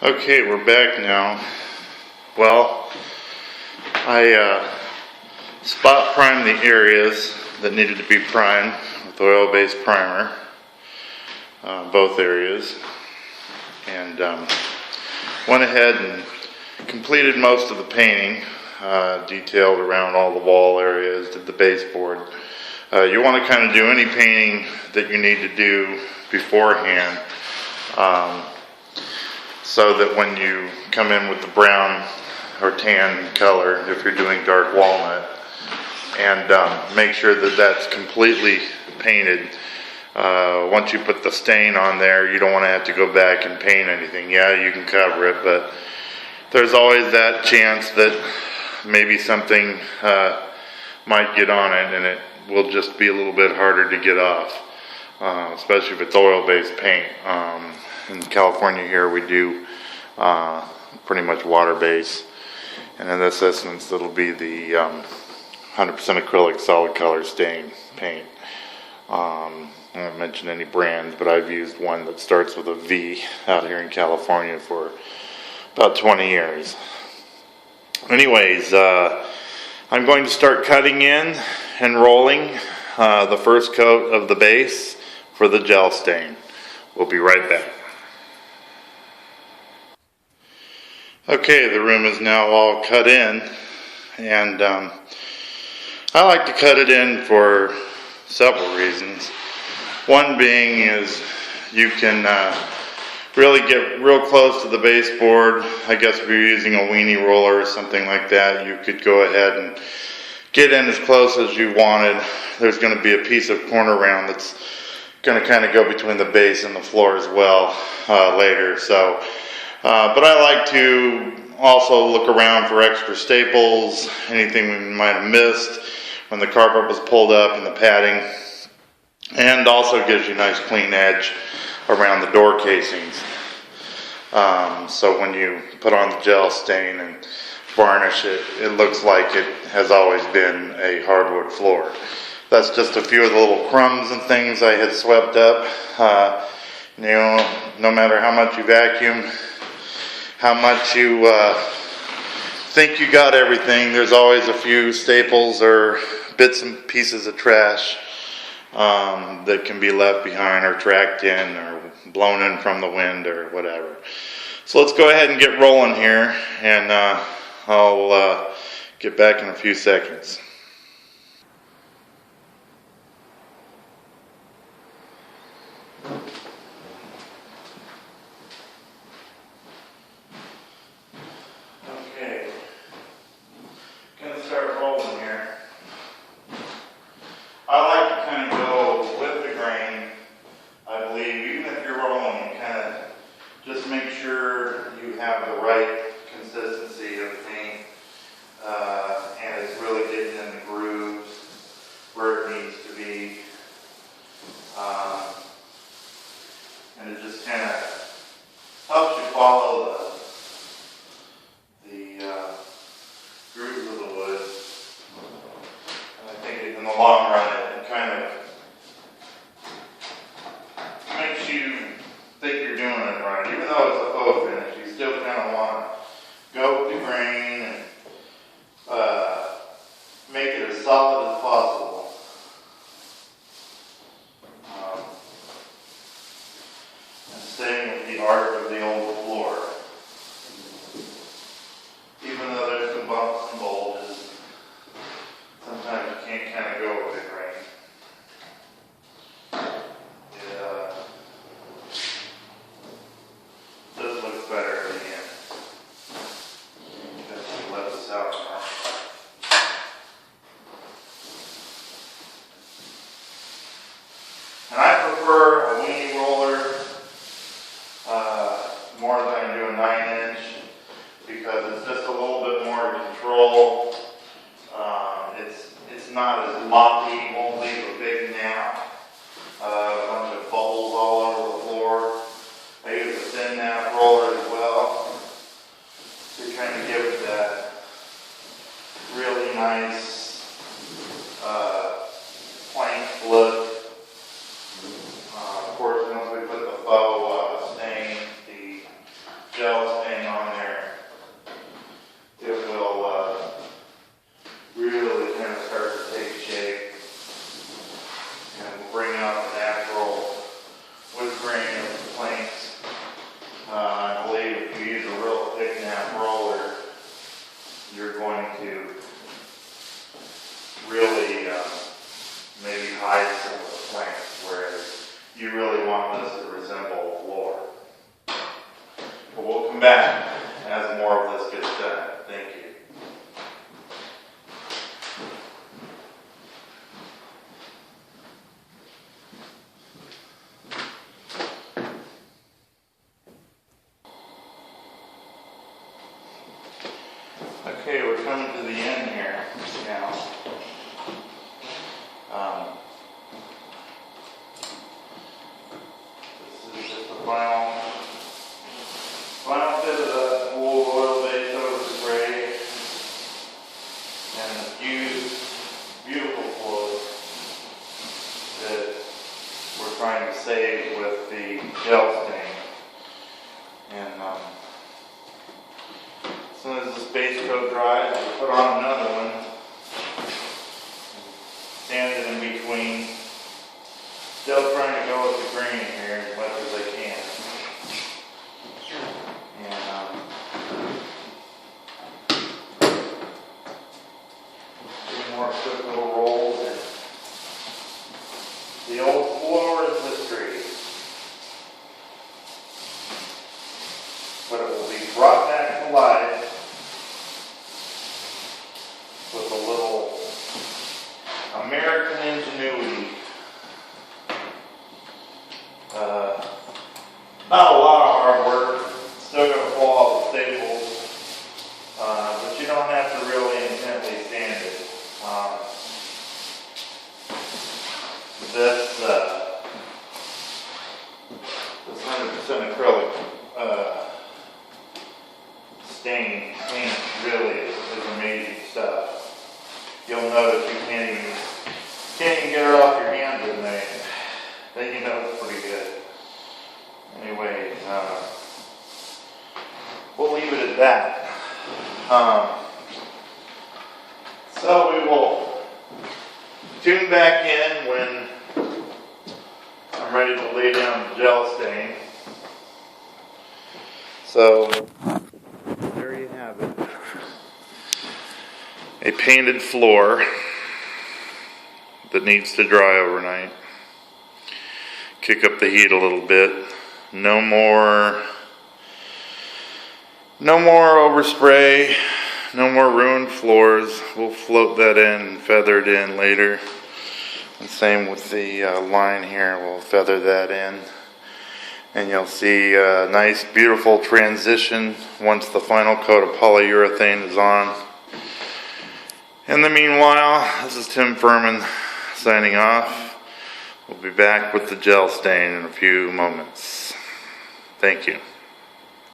Okay, we're back now. Well, I spot primed the areas that needed to be primed with oil-based primer, both areas, and went ahead and completed most of the painting, detailed around all the wall areas, did the baseboard. You want to kind of do any painting that you need to do beforehand, so that when you come in with the brown or tan color, if you're doing dark walnut, and make sure that that's completely painted. Once you put the stain on there, you don't want to have to go back and paint anything. Yeah, you can cover it, but there's always that chance that maybe something might get on it, and it will just be a little bit harder to get off, especially if it's oil-based paint. In California here, we do pretty much water-based, and in this instance, it'll be the 100% acrylic solid color stain paint. I won't mention any brands, but I've used one that starts with a V out here in California for about 20 years. Anyways, I'm going to start cutting in and rolling the first coat of the base for the gel stain. We'll be right back. Okay, the room is now all cut in, and I like to cut it in for several reasons. One being is you can really get real close to the baseboard. I guess if you're using a weenie roller or something like that, you could go ahead and get in as close as you wanted. There's going to be a piece of corner round that's going to kind of go between the base and the floor as well later. So, but I like to also look around for extra staples, anything we might have missed when the carpet was pulled up in the padding, and also gives you a nice clean edge around the door casings. So when you put on the gel stain and varnish it, it looks like it has always been a hardwood floor. That's just a few of the little crumbs and things I had swept up. No matter how much you vacuum, how much you think you got everything, there's always a few staples or bits and pieces of trash that can be left behind or tracked in or blown in from the wind or whatever. So let's go ahead and get rolling here, and I'll get back in a few seconds. Okay, gonna start rolling here. I like to kind of go with the grain. I believe even if you're rolling, you kind of just make sure you have the right consistency of paint, and it's really getting in the grooves where it needs to be, and it just kind of helps you follow the grooves of the wood. And I think in the long run, it kind of makes you think you're doing it right. Even though it's a faux finish, you still kind of want to go with the grain and make it as solid as possible. And staying with the art of the old floor. Even though there's some bumps and bulges, sometimes you can't kind of go with the grain. This looks better in the end. Just let this out now. And I prefer a weenie roller more than I do an back as more of this gets done. Thank you. Okay, we're coming to the end here now. This is just the final bit of the oil-based overspray and the beautiful floors that we're trying to save with the gel stain. And as soon as this base coat dries, we'll put on another one, sand it in between. Still trying to go with the grain here as much as I can. And do more quick little rolls. And the old floor is history, but it will be brought back to life with a little American ingenuity. Not a lot of hard work, still going to pull all the staples, but you don't have to really intently sand it. This 100% acrylic stain paint really is amazing stuff. You'll notice you can't even get it off your hands in there. Then you know it's pretty good. Anyway, we'll leave it at that. So we will tune back in when I'm ready to lay down the gel stain. So there you have it. A painted floor that needs to dry overnight. Kick up the heat a little bit. No more overspray, no more ruined floors. We'll float that in and feather it in later. And same with the line here, we'll feather that in. And you'll see a nice, beautiful transition once the final coat of polyurethane is on. In the meanwhile, this is Tim Furman signing off. We'll be back with the gel stain in a few moments. Thank you.